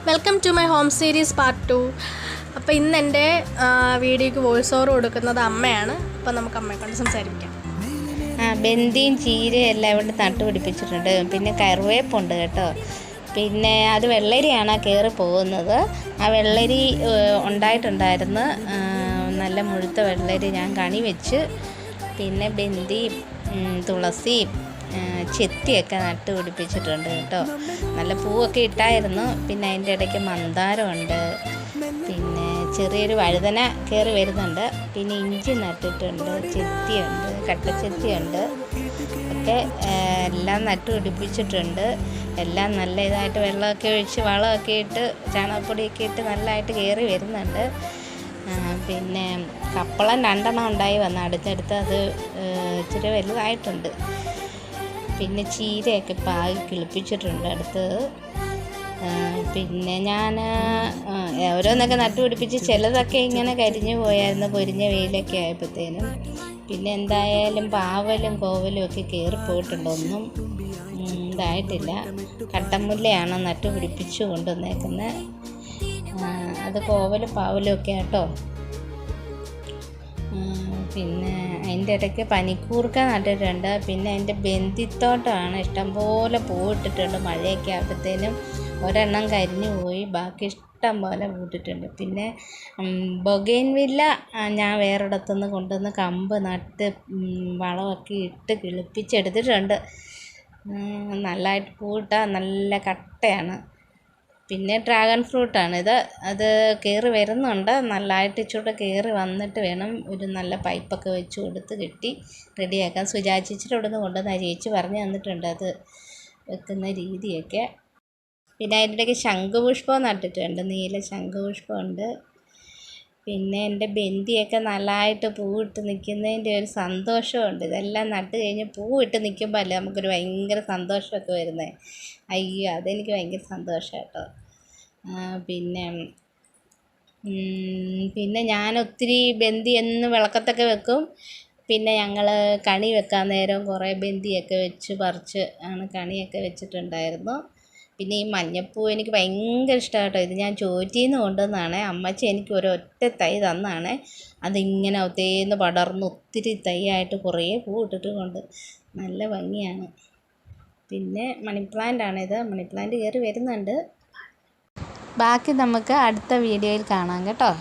Welcome to my home series part 2. അപ്പോൾ ഇന്ന് എൻ്റെ വീഡിയോയ്ക്ക് വോയിസ് ഓവർ കൊടുക്കുന്നത് അമ്മയാണ്. അപ്പോൾ നമുക്ക് അമ്മയെ കൊണ്ട് സംസാരിക്കാം. ബന്ദിയും ചീരയും എല്ലാം ഇവിടെ നട്ടുപിടിപ്പിച്ചിട്ടുണ്ട്. പിന്നെ കറിവേപ്പുണ്ട് കേട്ടോ. പിന്നെ അത് വെള്ളരിയാണ് കയറി പോകുന്നത്. ആ വെള്ളരി ഉണ്ടായിട്ടുണ്ടായിരുന്നു, നല്ല മുഴുത്ത വെള്ളരി ഞാൻ കണി വെച്ച്. പിന്നെ ബന്ദിയും തുളസിയും ചെത്തിയൊക്കെ നട്ട് പിടിപ്പിച്ചിട്ടുണ്ട് കേട്ടോ. നല്ല പൂവൊക്കെ ഇട്ടായിരുന്നു. പിന്നെ അതിൻ്റെ ഇടയ്ക്ക് മന്ദാരമുണ്ട്, പിന്നെ ചെറിയൊരു വഴുതന കയറി വരുന്നുണ്ട്. പിന്നെ ഇഞ്ചി നട്ടിട്ടുണ്ട്, ചെത്തിയുണ്ട്, കട്ടച്ചെത്തിയുണ്ട് ഒക്കെ എല്ലാം നട്ട് പിടിപ്പിച്ചിട്ടുണ്ട്. എല്ലാം നല്ല ഇതായിട്ട് വെള്ളമൊക്കെ ഒഴിച്ച് വളമൊക്കെ ഇട്ട് ചാണകപ്പൊടിയൊക്കെ ഇട്ട് നല്ലതായിട്ട് കയറി വരുന്നുണ്ട്. പിന്നെ കപ്പളം 2 ഉണ്ടായി വന്ന് അടുത്തടുത്ത്, അത് ഇച്ചിരി വലുതായിട്ടുണ്ട്. പിന്നെ ചീരയൊക്കെ പാകി കിളിപ്പിച്ചിട്ടുണ്ട് അടുത്ത്. പിന്നെ ഞാൻ ഓരോന്നൊക്കെ നട്ടുപിടിപ്പിച്ച് ചിലതൊക്കെ ഇങ്ങനെ കരിഞ്ഞു പോയായിരുന്നു പൊരിഞ്ഞ വെയിലൊക്കെ ആയപ്പോഴത്തേനും. പിന്നെ എന്തായാലും പാവലും കോവലും ഒക്കെ കയറിപ്പോയിട്ടുണ്ട്, ഒന്നും ഇതായിട്ടില്ല. കട്ടമുല്ലയാണ് നട്ടുപിടിപ്പിച്ച് കൊണ്ടുവന്നേക്കുന്നത്. അത് കോവലും പാവലും ഒക്കെ കേട്ടോ. പിന്നെ അതിൻ്റെ ഇടയ്ക്ക് പനിക്കൂർക്ക നട്ടിട്ടുണ്ട്. പിന്നെ അതിൻ്റെ ബന്ദിത്തോട്ടമാണ്, ഇഷ്ടംപോലെ പൂവിട്ടിട്ടുണ്ട്. മഴയൊക്കെ ആകുമ്പോഴത്തേനും ഒരെണ്ണം കരിഞ്ഞു പോയി, ബാക്കി ഇഷ്ടം പോലെ പൂട്ടിട്ടുണ്ട്. പിന്നെ ബൊഗെയിൻവില്ല ഞാൻ വേറൊരിടത്തുനിന്ന് കൊണ്ടുവന്ന് കമ്പ് നട്ട് വളമൊക്കെ ഇട്ട് കിളിപ്പിച്ചെടുത്തിട്ടുണ്ട്. നല്ലതായിട്ട് പൂവിട്ടാൽ നല്ല കട്ടയാണ്. പിന്നെ ഡ്രാഗൺ ഫ്രൂട്ടാണിത്, അത് കയറി വരുന്നുണ്ട്. നല്ലതായിട്ട് ഇച്ചിരി കയറി വന്നിട്ട് വേണം ഒരു നല്ല പൈപ്പൊക്കെ വെച്ച് കൊടുത്ത് കെട്ടി റെഡിയാക്കാൻ. സുജാച്ചിച്ചിട്ട് ഇവിടെ നിന്ന് കൊണ്ടുവന്ന ചേച്ചി പറഞ്ഞു തന്നിട്ടുണ്ട് അത് വെക്കുന്ന രീതിയൊക്കെ. പിന്നെ അതിൻ്റെ ഇടയ്ക്ക് ശംഖുപുഷ്പം നട്ടിട്ടുണ്ട്, നീല ശംഖുപുഷ്പമുണ്ട്. പിന്നെ എൻ്റെ ബന്ദിയൊക്കെ നല്ലതായിട്ട് പൂവിട്ട് നിൽക്കുന്നതിൻ്റെ ഒരു സന്തോഷമുണ്ട്. ഇതെല്ലാം നട്ട് കഴിഞ്ഞ് പൂവിട്ട് നിൽക്കുമ്പോൾ അല്ലേ നമുക്കൊരു ഭയങ്കര സന്തോഷമൊക്കെ വരുന്നത്. അയ്യോ, അതെനിക്ക് ഭയങ്കര സന്തോഷം കേട്ടോ. പിന്നെ ഞാൻ ഒത്തിരി ബന്ദി എന്ന് വിളക്കത്തൊക്കെ വെക്കും. പിന്നെ ഞങ്ങൾ കണി വെക്കാൻ നേരം കുറേ ബന്ദിയൊക്കെ വെച്ച് പറിച്ച് ആണ് കണിയൊക്കെ വെച്ചിട്ടുണ്ടായിരുന്നു. പിന്നെ ഈ മഞ്ഞപ്പൂ എനിക്ക് ഭയങ്കര ഇഷ്ടമാണ് കേട്ടോ. ഇത് ഞാൻ ചോറ്റിയിൽ നിന്ന് കൊണ്ടുവന്നതാണ്. അമ്മച്ചി എനിക്ക് ഒരൊറ്റ തൈ തന്നാണ്. അതിങ്ങനെ ഒത്തേന്ന് പടർന്ന് ഒത്തിരി തൈയായിട്ട് കുറേ പൂ ഇട്ടിട്ടുമുണ്ട്, നല്ല ഭംഗിയാണ്. പിന്നെ മണിപ്ലാന്റാണിത്, മണിപ്ലാന്റ് കയറി വരുന്നുണ്ട്. ബാക്കി നമുക്ക് അടുത്ത വീഡിയോയിൽ കാണാം കേട്ടോ.